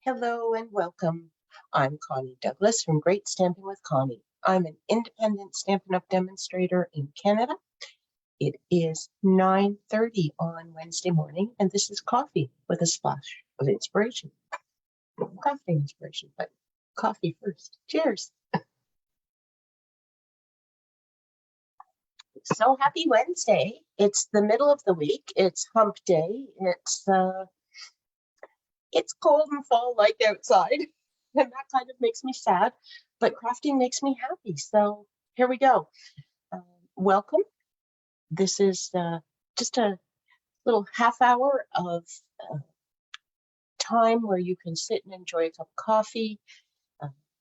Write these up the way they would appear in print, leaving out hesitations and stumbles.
Hello and welcome. I'm Connie Douglas from Great Stamping with Connie. I'm an independent Stampin' Up! Demonstrator in Canada. It is 9:30 on Wednesday morning, and this is coffee with a splash of inspiration. Crafting inspiration, but coffee first. Cheers. So happy Wednesday. It's the middle of the week. It's hump day. It's cold and fall-like outside, and that kind of makes me sad, but crafting makes me happy. So here we go. Welcome. This is just a little half hour of time where you can sit and enjoy a cup of coffee,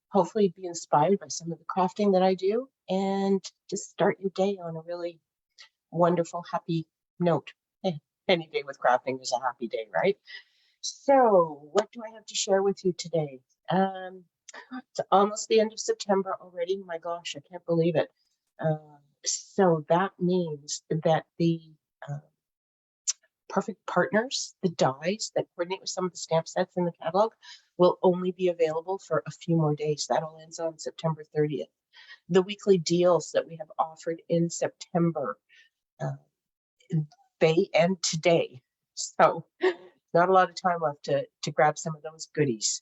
hopefully be inspired by some of the crafting that I do, and just start your day on a really wonderful, happy note. Any day with crafting is a happy day, right? So what do I have to share with you today? It's almost the end of September already. My gosh, I can't believe it. So that means that the perfect partners, the dies that coordinate with some of the stamp sets in the catalog, will only be available for a few more days. That all ends on September 30th. The weekly deals that we have offered in September, they end today. So not a lot of time left to grab some of those goodies.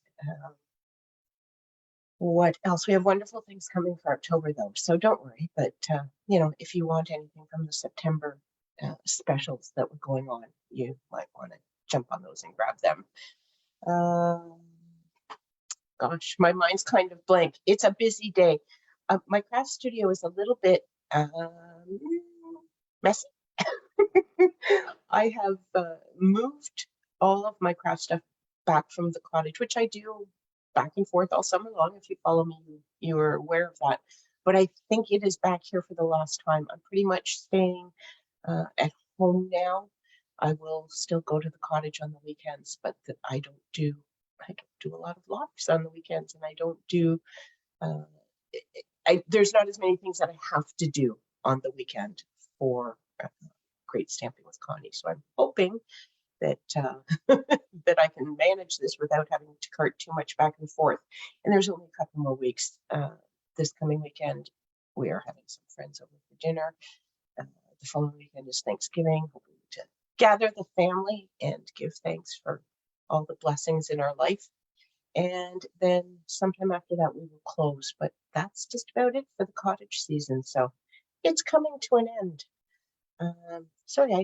What else? We have wonderful things coming for October, though, so don't worry. But, if you want anything from the September specials that were going on, you might want to jump on those and grab them. Gosh, my mind's kind of blank. It's a busy day. My craft studio is a little bit messy. I have moved all of my craft stuff back from the cottage, which I do back and forth all summer long. If you follow me, you are aware of that. But I think it is back here for the last time. I'm pretty much staying at home now. I will still go to the cottage on the weekends, but I don't do a lot of logs on the weekends, and I don't do. There's not as many things that I have to do on the weekend for Great Stamping with Connie. So I'm hoping that that I can manage this without having to cart too much back and forth. And there's only a couple more weeks. This coming weekend, we are having some friends over for dinner. The following weekend is Thanksgiving, hoping to gather the family and give thanks for all the blessings in our life. And then sometime after that, we will close. But that's just about it for the cottage season. So it's coming to an end. Sorry, I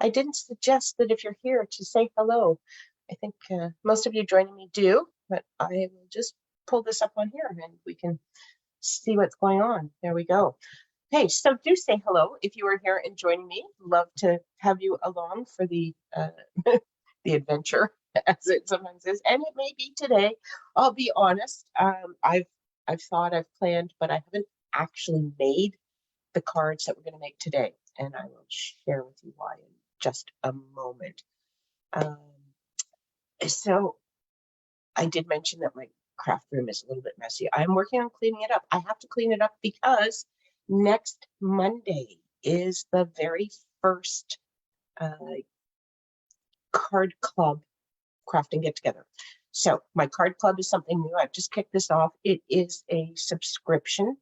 didn't suggest that if you're here to say hello. I think most of you joining me do, but I will just pull this up on here and we can see what's going on. There we go. Hey, so do say hello if you are here and joining me. Love to have you along for the the adventure, as it sometimes is, and it may be today. I'll be honest. I've thought, I've planned, but I haven't actually made the cards that we're going to make today, and I will share with you why in just a moment. So I did mention that my craft room is a little bit messy. I'm working on cleaning it up. I have to clean it up because next Monday is the very first card club crafting get together. So my card club is something new. I've just kicked this off. It is a subscription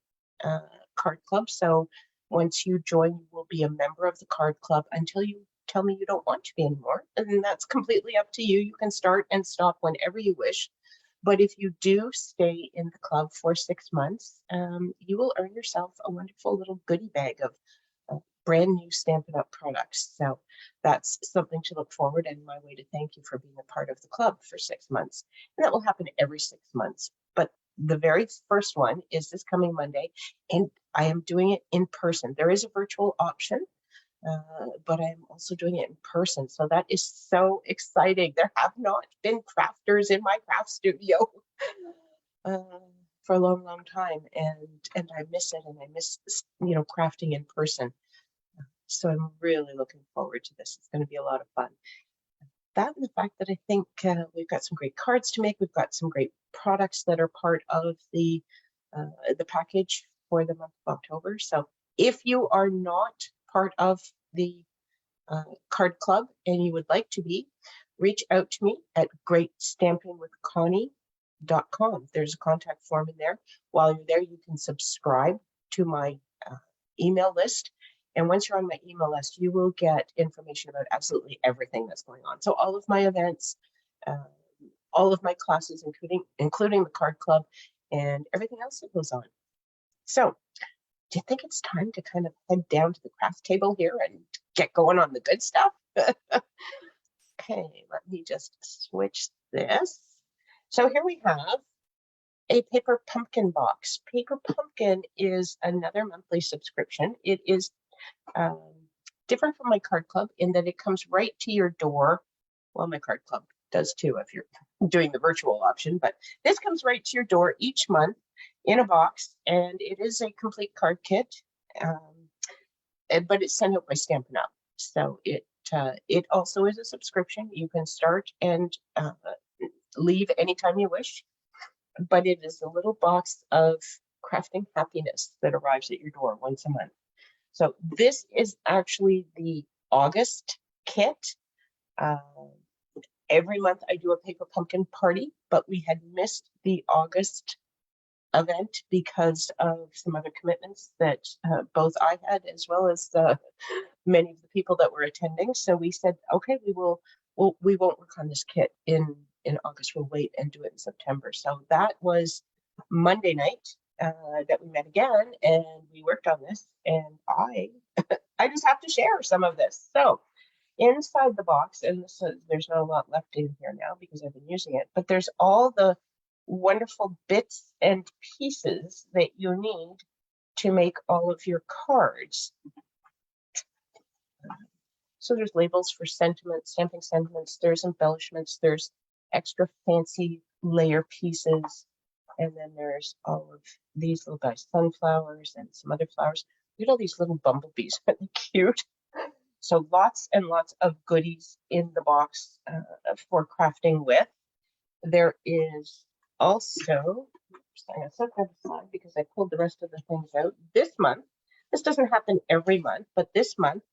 card club. So once you join, you will be a member of the card club until you tell me you don't want to be anymore. And that's completely up to you. You can start and stop whenever you wish. But if you do stay in the club for 6 months, you will earn yourself a wonderful little goodie bag of brand new Stampin' Up! Products. So that's something to look forward, and my way to thank you for being a part of the club for 6 months. And that will happen every 6 months. But the very first one is this coming Monday, and I am doing it in person. There is a virtual option, but I'm also doing it in person. So that is so exciting. There have not been crafters in my craft studio for a long, long time. And I miss it, and I miss, crafting in person. So I'm really looking forward to this. It's going to be a lot of fun. That and the fact that I think we've got some great cards to make. We've got some great products that are part of the package for the month of October. So if you are not part of the card club and you would like to be, reach out to me at greatstampingwithconnie.com. There's a contact form in there. While you're there, you can subscribe to my email list. And once you're on my email list, you will get information about absolutely everything that's going on. So all of my events, all of my classes, including the card club and everything else that goes on. So do you think it's time to kind of head down to the craft table here and get going on the good stuff? Okay, let me just switch this. So here we have a paper pumpkin box. Paper Pumpkin is another monthly subscription. It is different from my card club in that it comes right to your door. Well, my card club does too if you're doing the virtual option, but this comes right to your door each month in a box, and it is a complete card kit, but it's sent out by Stampin' Up. So it also is a subscription. You can start and leave anytime you wish, but it is a little box of crafting happiness that arrives at your door once a month. So this is actually the August kit. Every month I do a paper pumpkin party, but we had missed the August event because of some other commitments that both I had as well as many of the people that were attending. So we said, okay, we won't work on this kit in August. We'll wait and do it in September. So that was Monday night that we met again, and we worked on this. And I just have to share some of this. So inside the box, and there's not a lot left in here now because I've been using it, but there's all the wonderful bits and pieces that you need to make all of your cards. So there's labels for sentiments, stamping sentiments, there's embellishments, there's extra fancy layer pieces, and then there's all of these little guys, sunflowers and some other flowers. Look at all these little bumblebees, aren't they cute? So lots and lots of goodies in the box for crafting with. There is also, I'm going to set that aside because I pulled the rest of the things out. This month, this doesn't happen every month, but this month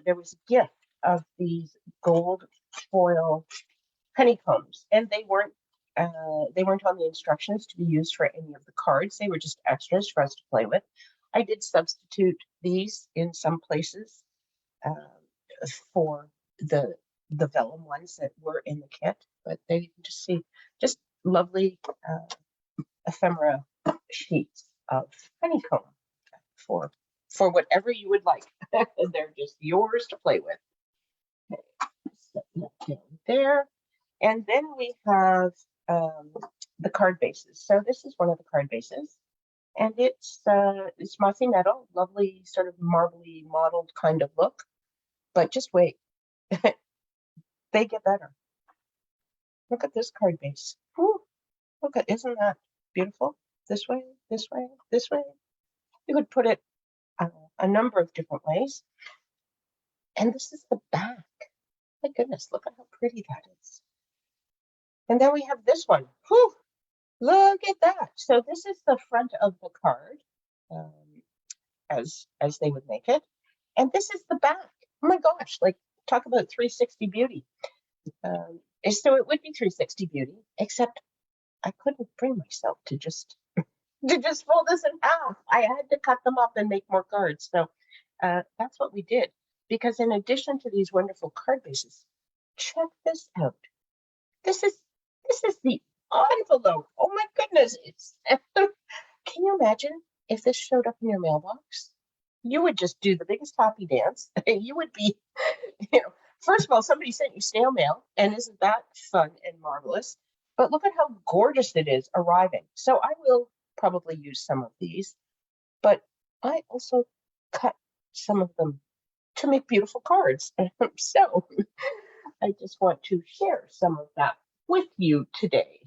there was a gift of these gold foil honeycombs, and they weren't on the instructions to be used for any of the cards. They were just extras for us to play with. I did substitute these in some places for the vellum ones that were in the kit, but there you can just see just lovely ephemera sheets of honeycomb for whatever you would like. They're just yours to play with. Okay, set that down there. And then we have the card bases. So this is one of the card bases, and it's mossy metal, lovely sort of marbly mottled kind of look. But just wait, they get better. Look at this card base. Whew. Look at, isn't that beautiful? This way, this way, this way. You could put it a number of different ways. And this is the back. My goodness, look at how pretty that is. And then we have this one. Whew, look at that. So this is the front of the card, as they would make it. And this is the back. Oh my gosh, like talk about 360 beauty. So it would be 360 beauty, except I couldn't bring myself to just fold this in half. I had to cut them up and make more cards. So that's what we did. Because in addition to these wonderful card bases, check this out. This is the envelope. Oh my goodness. Can you imagine if this showed up in your mailbox? You would just do the biggest happy dance. You would be, first of all, somebody sent you snail mail, and isn't that fun and marvelous? But look at how gorgeous it is arriving. So I will probably use some of these, but I also cut some of them to make beautiful cards. So I just want to share some of that with you today.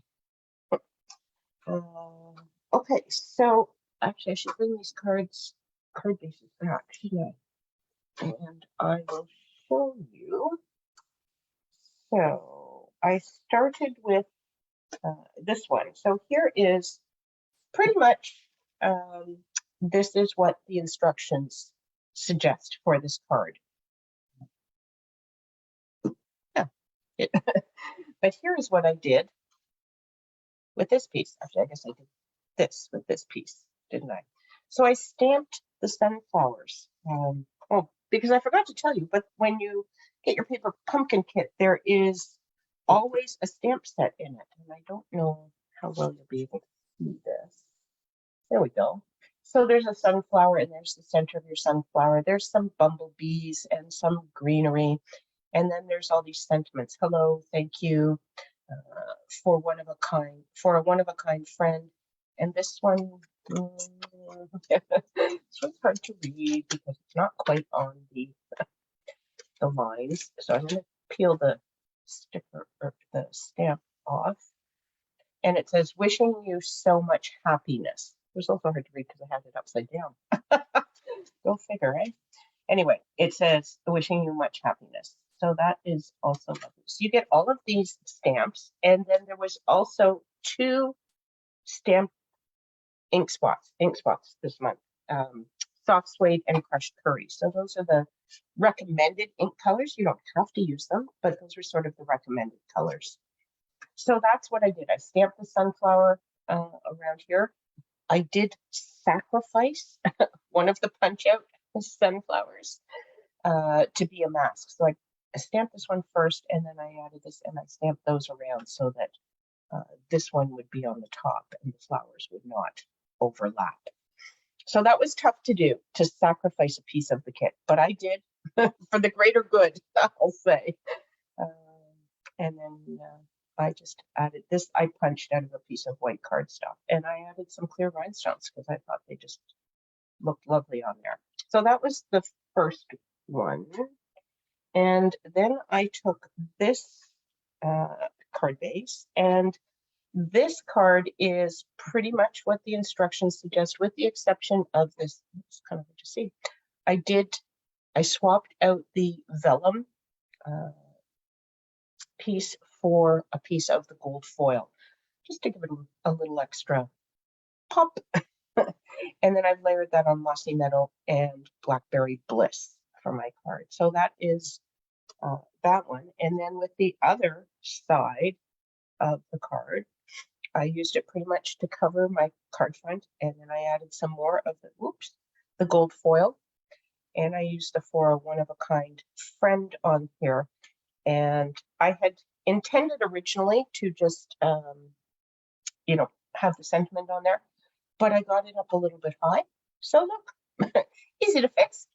Okay, so actually I should bring these card bases back, shouldn't I? And I will show you. So I started with this one. So here is pretty much, this is what the instructions suggest for this card. Yeah, But here is what I did with this piece. Actually, I guess I did this with this piece, didn't I? So I stamped the sunflowers. Oh, because I forgot to tell you, but when you get your paper pumpkin kit, there is always a stamp set in it. And I don't know how well you'll be able to see this. There we go. So there's a sunflower and there's the center of your sunflower. There's some bumblebees and some greenery. And then there's all these sentiments. Hello, thank you, for one of a kind, for a one of a kind friend. And this one, this one's hard to read because it's not quite on the lines. So I'm going to peel the sticker or the stamp off. And it says, wishing you so much happiness. It was also hard to read because I had it upside down. Go figure, eh? Anyway, it says, wishing you much happiness. So that is also lovely. So you get all of these stamps. And then there was also 2 stamp ink spots this month. Soft suede and crushed curry. So those are the recommended ink colors. You don't have to use them, but those are sort of the recommended colors. So that's what I did. I stamped the sunflower around here. I did sacrifice one of the punch out sunflowers to be a mask. So I stamped this one first, and then I added this, and I stamped those around so that this one would be on the top and the flowers would not overlap. So that was tough to do, to sacrifice a piece of the kit, but I did for the greater good, I'll say. And then I just added this. I punched out of a piece of white cardstock, and I added some clear rhinestones because I thought they just looked lovely on there. So that was the first one. And then I took this card base, and this card is pretty much what the instructions suggest, with the exception of this. It's kind of hard to see. I swapped out the vellum piece for a piece of the gold foil, just to give it a little extra pop. And then I've layered that on Mossy Meadow and Blackberry Bliss for my card. So that is that one. And then with the other side of the card, I used it pretty much to cover my card front, and then I added some more of the gold foil, and I used the for a one of a kind friend on here. And I had intended originally to just have the sentiment on there, but I got it up a little bit high. So look, easy to fix.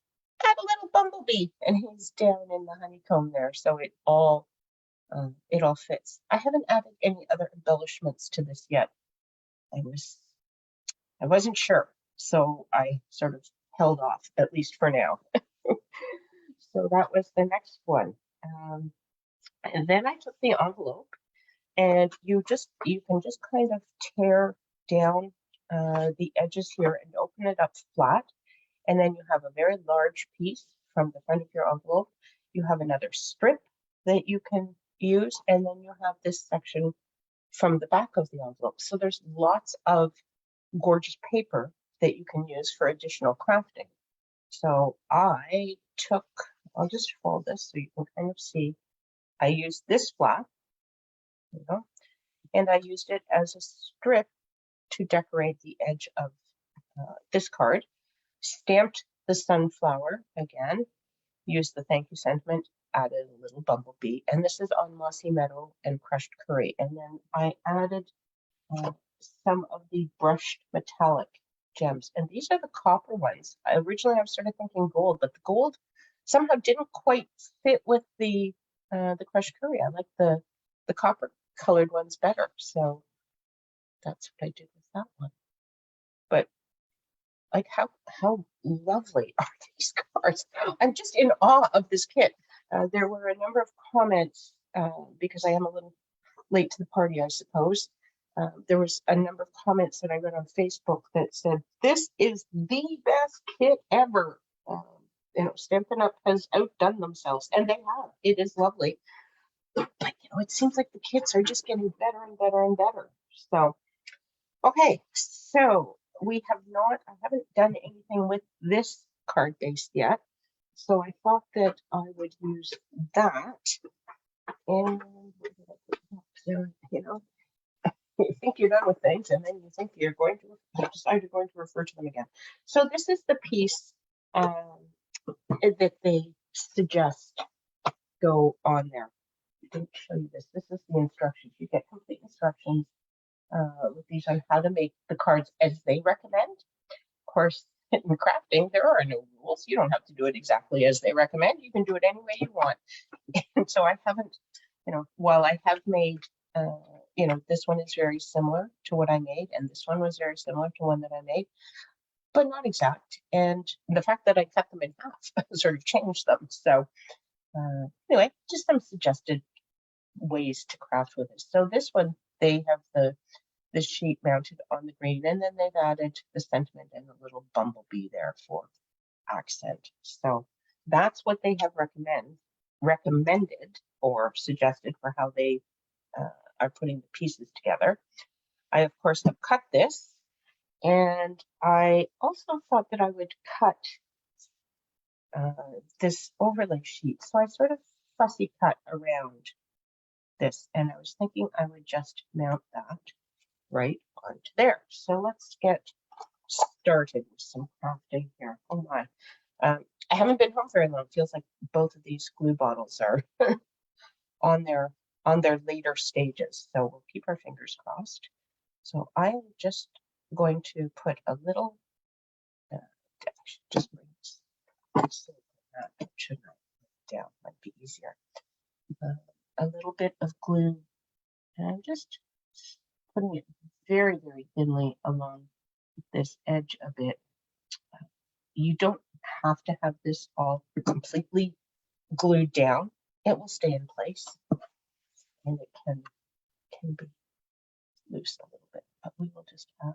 Add a little bumblebee, and he's down in the honeycomb there, so it all fits. I haven't added any other embellishments to this yet. I wasn't sure, so I sort of held off, at least for now. So that was the next one. And then I took the envelope, and you can just kind of tear down the edges here and open it up flat. And then you have a very large piece from the front of your envelope. You have another strip that you can use, and then you have this section from the back of the envelope. So there's lots of gorgeous paper that you can use for additional crafting. So I'll just fold this so you can kind of see. I used this flap, there you go, and I used it as a strip to decorate the edge of this card. Stamped the sunflower again, used the thank you sentiment, added a little bumblebee, and this is on Mossy Meadow and crushed curry. And then I added some of the brushed metallic gems, and these are the copper ones. Originally I was sort of thinking gold, but the gold somehow didn't quite fit with the crushed curry. I like the copper colored ones better, so that's what I did with that one. But like, how lovely are these cards? I'm just in awe of this kit. There were a number of comments because I am a little late to the party, I suppose. There was a number of comments that I read on Facebook that said, this is the best kit ever. Stampin' Up! Has outdone themselves, and they have. It is lovely. But, it seems like the kits are just getting better and better and better. So, okay, so I haven't done anything with this card base yet. So I thought that I would use that. And you're done with things, and then you think you decide you're going to refer to them again. So this is the piece that they suggest go on there. Let me show you this. This is the instructions. You get complete instructions with these on how to make the cards as they recommend. Of course, in crafting, there are no rules. You don't have to do it exactly as they recommend. You can do it any way you want. And so I haven't, while I have made, this one is very similar to what I made, and this one was very similar to one that I made, but not exact. And the fact that I cut them in half sort of changed them. So anyway, just some suggested ways to craft with it. So this one, they have the sheet mounted on the green, and then they've added the sentiment and a little bumblebee there for accent. So that's what they have recommended or suggested for how they are putting the pieces together. I, of course, have cut this, and I also thought that I would cut this overlay sheet. So I sort of fussy cut around this, and I was thinking I would just mount that right onto there. So let's get started with some crafting here. Oh my. I haven't been home very long. It feels like both of these glue bottles are on their later stages. So we'll keep our fingers crossed. So I am just going to put a little, just bring this so that should not go down, might be easier. A little bit of glue, and I'm just putting it very, very thinly along this edge a bit. You don't have to have this all completely glued down. It will stay in place, and it can be loose a little bit, but we will just add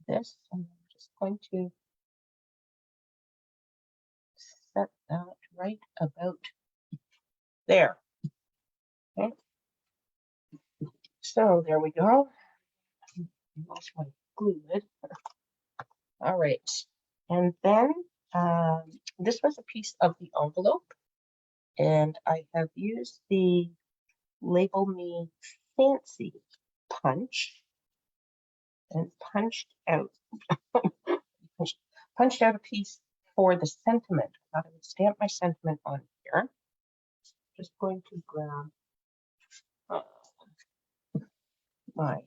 this, and I'm just going to set that right about there. Okay, so there we go. Lost my glue lid. All right, and then this was a piece of the envelope, and I have used the Label Me Fancy punch and punched out a piece for the sentiment. I thought I would stamp my sentiment on here. Just going to grab my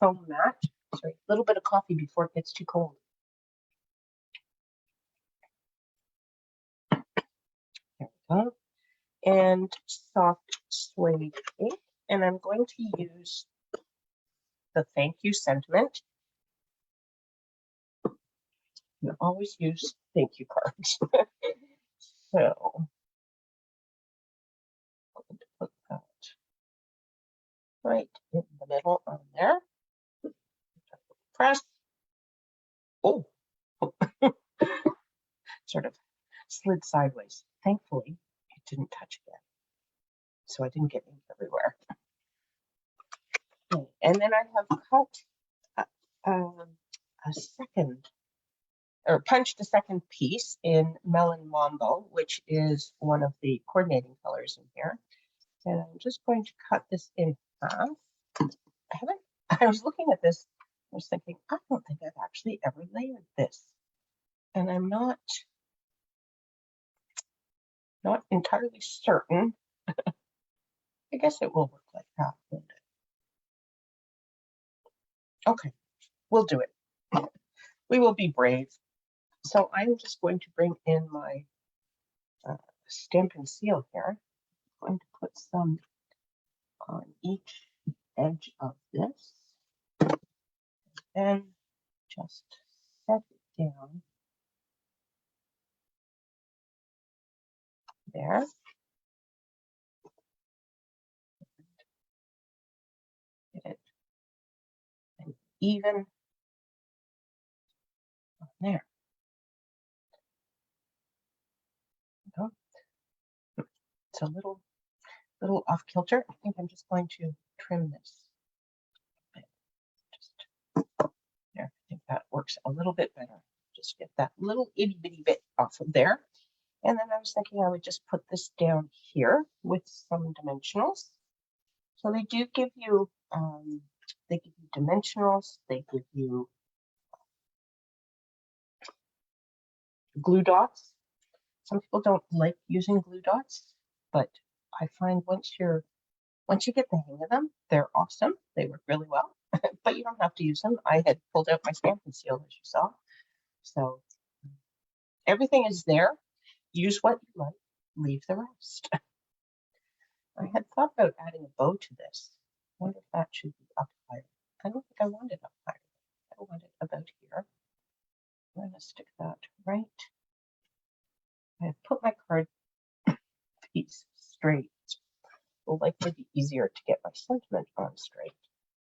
foam mat. Sorry, a little bit of coffee before it gets too cold. There we go. And soft suede ink. And I'm going to use the thank you sentiment. You always use thank you cards. So I'm going to put that right in the middle on there. Press. Oh, sort of slid sideways. Thankfully, it didn't touch again, so I didn't get ink everywhere. Okay. And then I have cut a second, or punched a second piece in Melon Mambo, which is one of the coordinating colors in here. And I'm just going to cut this in half. I was looking at this, I was thinking, I don't think I've actually ever layered this. And I'm not entirely certain. I guess it will look like that, won't it? Okay, we'll do it. We will be brave. So I'm just going to bring in my stamp and seal here. I'm going to put some on each edge of this and just set it down there. Get it and even on there. It's a little off kilter. I think I'm just going to trim this. Just there. I think that works a little bit better. Just get that little itty bitty bit off of there. And then I was thinking I would just put this down here with some dimensionals. So they do give you They give you dimensionals, they give you glue dots. Some people don't like using glue dots, but I find once you get the hang of them, they're awesome. They work really well, but you don't have to use them. I had pulled out my Stampin' Seal, as you saw. So everything is there. Use what you like, leave the rest. I had thought about adding a bow to this. I wonder if that should be up higher. I don't think I want it up higher. I want it about here. I'm going to stick that right. I put my card piece straight. It will likely be easier to get my sentiment on straight.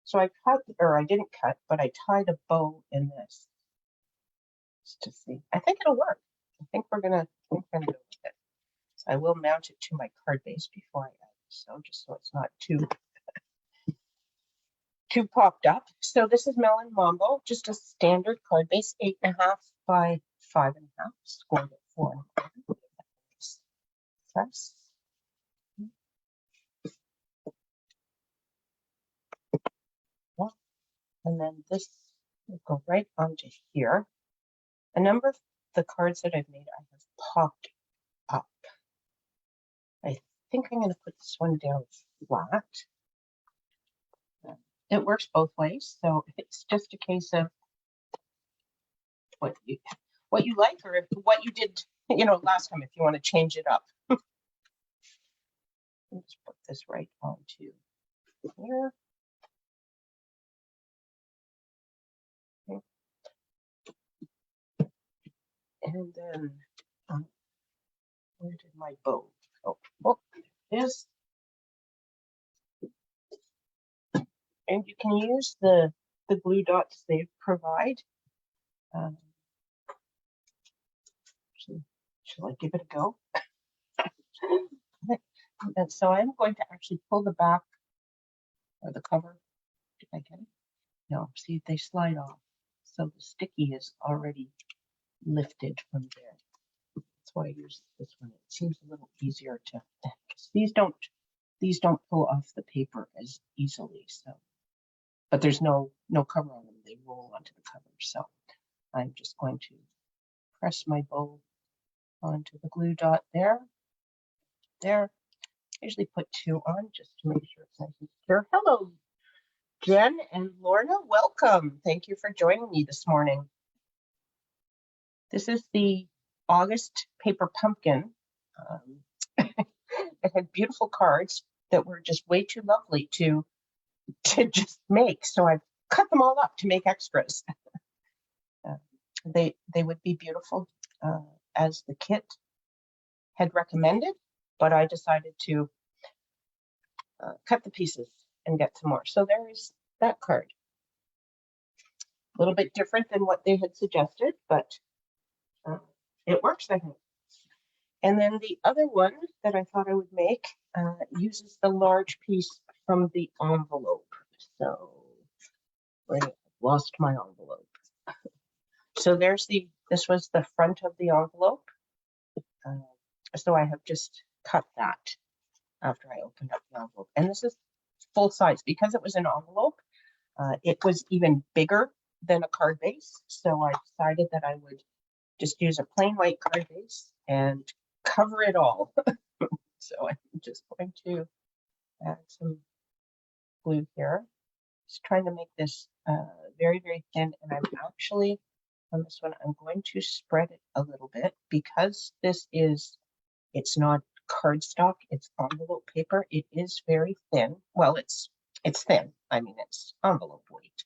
So I cut, or I didn't cut, but I tied a bow in this. Just to see. I think it'll work. I think we're gonna go with it. So I will mount it to my card base before I add it, so just so it's not too popped up. So this is Melon Mambo, just a standard card base, 8.5 by 5.5, scored at 4.5. Press. And then this will go right onto here. A number of the cards that I've made, I have popped up. I think I'm going to put this one down flat. It works both ways, so it's just a case of what you like, or if what you did, last time, if you want to change it up. Let's put this right onto here. Okay. And then, where did my bow go? Oh, there it is. And you can use the glue dots they provide. Shall I give it a go? And so I'm going to actually pull the back or the cover. Did I get it? No, see, they slide off. So the sticky is already lifted from there. That's why I use this one. It seems a little easier to, because these don't pull off the paper as easily. So, but there's no cover on them. They roll onto the cover. So I'm just going to press my bow onto the glue dot there. There. I usually put 2 on just to make sure it's nice and secure. Hello, Jen and Lorna. Welcome. Thank you for joining me this morning. This is the August paper pumpkin. It had beautiful cards that were just way too lovely to just make. So I've cut them all up to make extras. They would be beautiful as the kit had recommended, but I decided to cut the pieces and get some more. So there's that card. A little bit different than what they had suggested, but it works, I think. And then the other one that I thought I would make uses the large piece from the envelope. So I've lost my envelope. So this was the front of the envelope. So I have just cut that after I opened up the envelope. And this is full size. Because it was an envelope, it was even bigger than a card base. So I decided that I would just use a plain white card base and cover it all. So I'm just going to add some glue here. Just trying to make this very, very thin. And I'm actually, on this one, I'm going to spread it a little bit because it's not cardstock, it's envelope paper. It is very thin. Well, it's thin. I mean, it's envelope weight.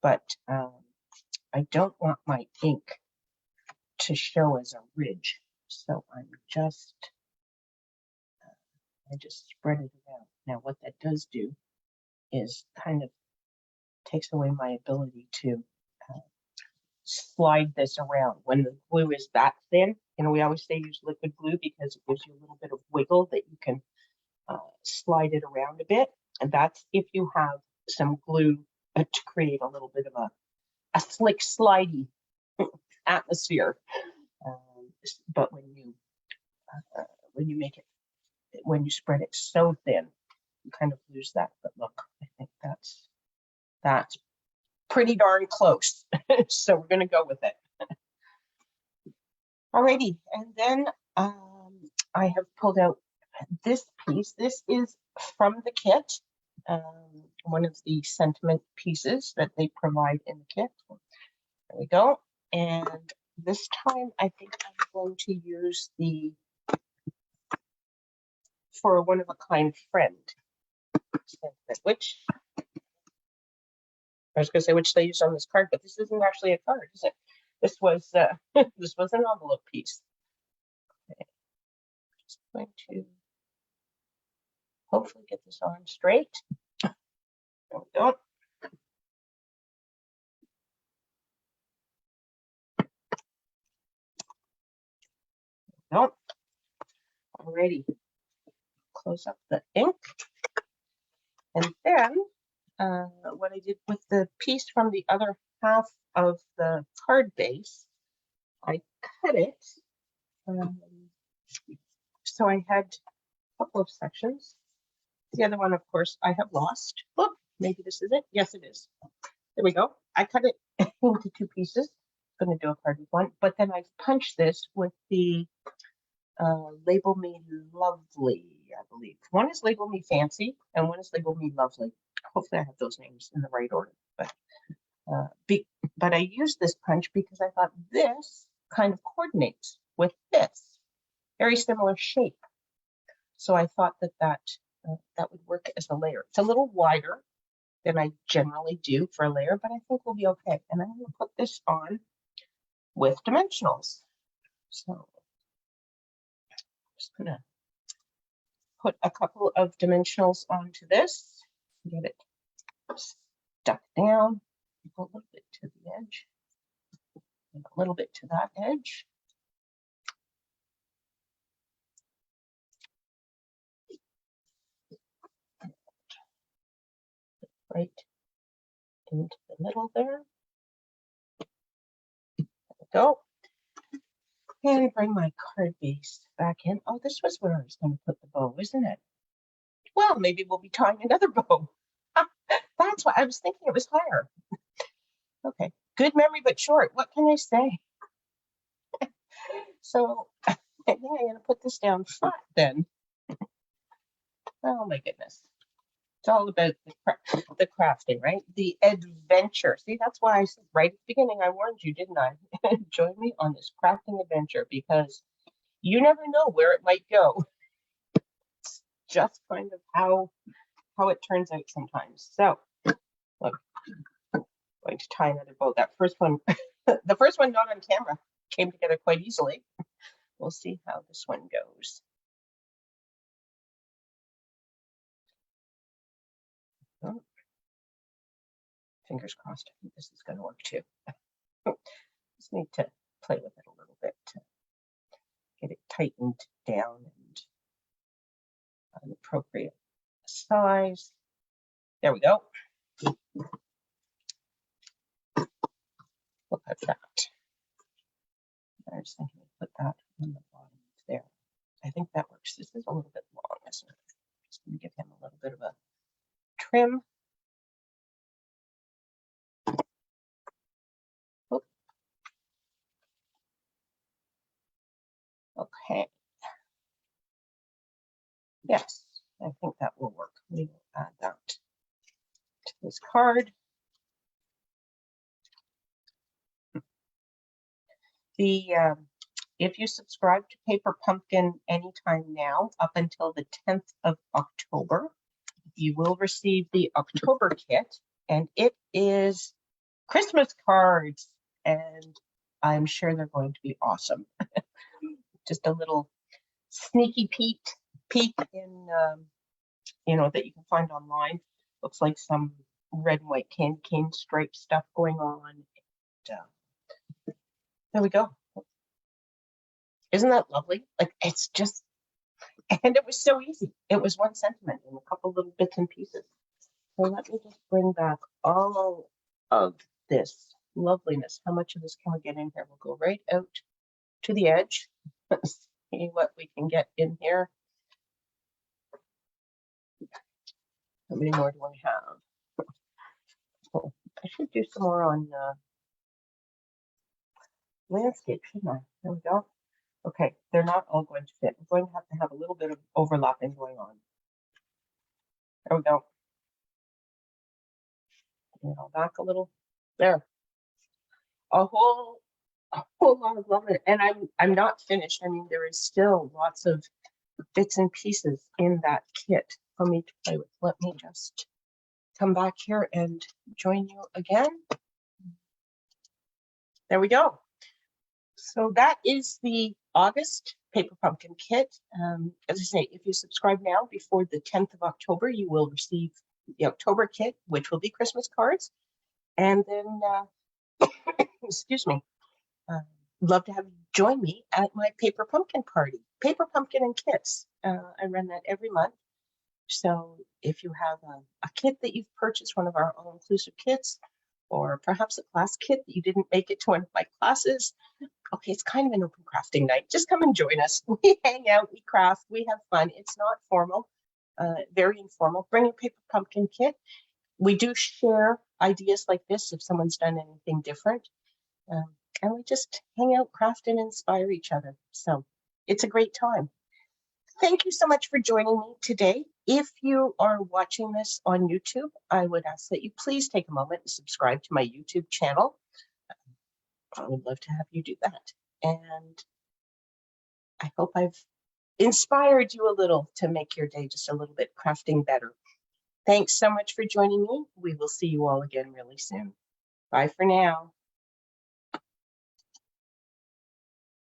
But I don't want my ink to show as a ridge. So I just spread it around. Now what that does do is kind of takes away my ability to slide this around. When the glue is that thin, we always say use liquid glue because it gives you a little bit of wiggle that you can slide it around a bit. And that's if you have some glue to create a little bit of a slick, slidey atmosphere. But when you spread it so thin, you kind of lose that. But look, I think that's That's pretty darn close. So we're going to go with it. Alrighty, and then I have pulled out this piece. This is from the kit, one of the sentiment pieces that they provide in the kit. There we go. And this time I think I'm going to use the For a One of a Kind Friend sentiment, which I was going to say which they used on this card, but this isn't actually a card, is it? This was this was an envelope piece. Okay. Just going to hopefully get this on straight. There we go. Nope. Alrighty. Close up the ink. And then what I did with the piece from the other half of the card base, I cut it. So I had a couple of sections. The other one, of course, I have lost. Look, maybe this is it. Yes, it is. There we go. I cut it into two pieces. I'm going to do a card with one, but then I've punched this with the Label Me Lovely, I believe. One is Label Me Fancy, and one is Label Me Lovely. Hopefully I have those names in the right order. But I used this punch because I thought this kind of coordinates with this. Very similar shape. So I thought that that would work as a layer. It's a little wider than I generally do for a layer, but I think we'll be okay. And I'm going to put this on with dimensionals. So I'm just going to put a couple of dimensionals onto this, get it stuck down, a little bit to the edge, and a little bit to that edge. Right into the middle there. There we go. And bring my card base back in. Oh, this was where I was going to put the bow, isn't it? Well, maybe we'll be tying another bow. That's why I was thinking it was higher. Okay, good memory, but short. What can I say? So I think I'm going to put this down flat then. Oh my goodness. It's all about the crafting, right? The adventure. See, that's why I said right at the beginning, I warned you, didn't I? Join me on this crafting adventure because you never know where it might go. It's just kind of how it turns out sometimes. So, look, I'm going to tie another bow. That first one, the first one not on camera, came together quite easily. We'll see how this one goes. Oh. Fingers crossed. I think this is going to work too. Just need to play with it a little bit to get it tightened down and an appropriate size. There we go. Look at that. I was thinking to put that on the bottom there. I think that works. This is a little bit long, isn't it? Just going to give him a little bit of a trim. Oh. Okay. Yes, I think that will work. We will add that to this card. If you subscribe to Paper Pumpkin anytime now, up until the 10th of October, you will receive the October kit, and it is Christmas cards, and I'm sure they're going to be awesome. Just a little sneaky peek in, that you can find online. Looks like some red and white candy cane stripe stuff going on. And, there we go. Isn't that lovely? Like, it's just, and it was so easy. It was one sentiment and a couple little bits and pieces. So let me just bring back all of this loveliness. How much of this can we get in here? We'll go right out to the edge. Let's see what we can get in here. How many more do I have? should do some more on landscape, shouldn't I? There we go. Okay, they're not all going to fit. I'm going to have a little bit of overlapping going on. There we go. Back a little. There. A whole lot of love it. And I'm not finished. I mean, there is still lots of bits and pieces in that kit for me to play with. Let me just come back here and join you again. There we go. So that is the August Paper Pumpkin kit. As I say, if you subscribe now before the 10th of October, you will receive the October kit, which will be Christmas cards. And then, excuse me, love to have you join me at my Paper Pumpkin party, Paper Pumpkin and Kits. I run that every month. So if you have a kit that you've purchased, one of our all-inclusive kits, or perhaps a class kit that you didn't make it to one of my classes, okay, it's kind of an open crafting night. Just come and join us. We hang out, we craft, we have fun. It's not formal, very informal. Bring your Paper Pumpkin kit. We do share ideas like this if someone's done anything different. And we just hang out, craft, and inspire each other. So it's a great time. Thank you so much for joining me today. If you are watching this on YouTube, I would ask that you please take a moment and subscribe to my YouTube channel. I would love to have you do that. And I hope I've inspired you a little to make your day just a little bit crafting better. Thanks so much for joining me. We will see you all again really soon. Bye for now.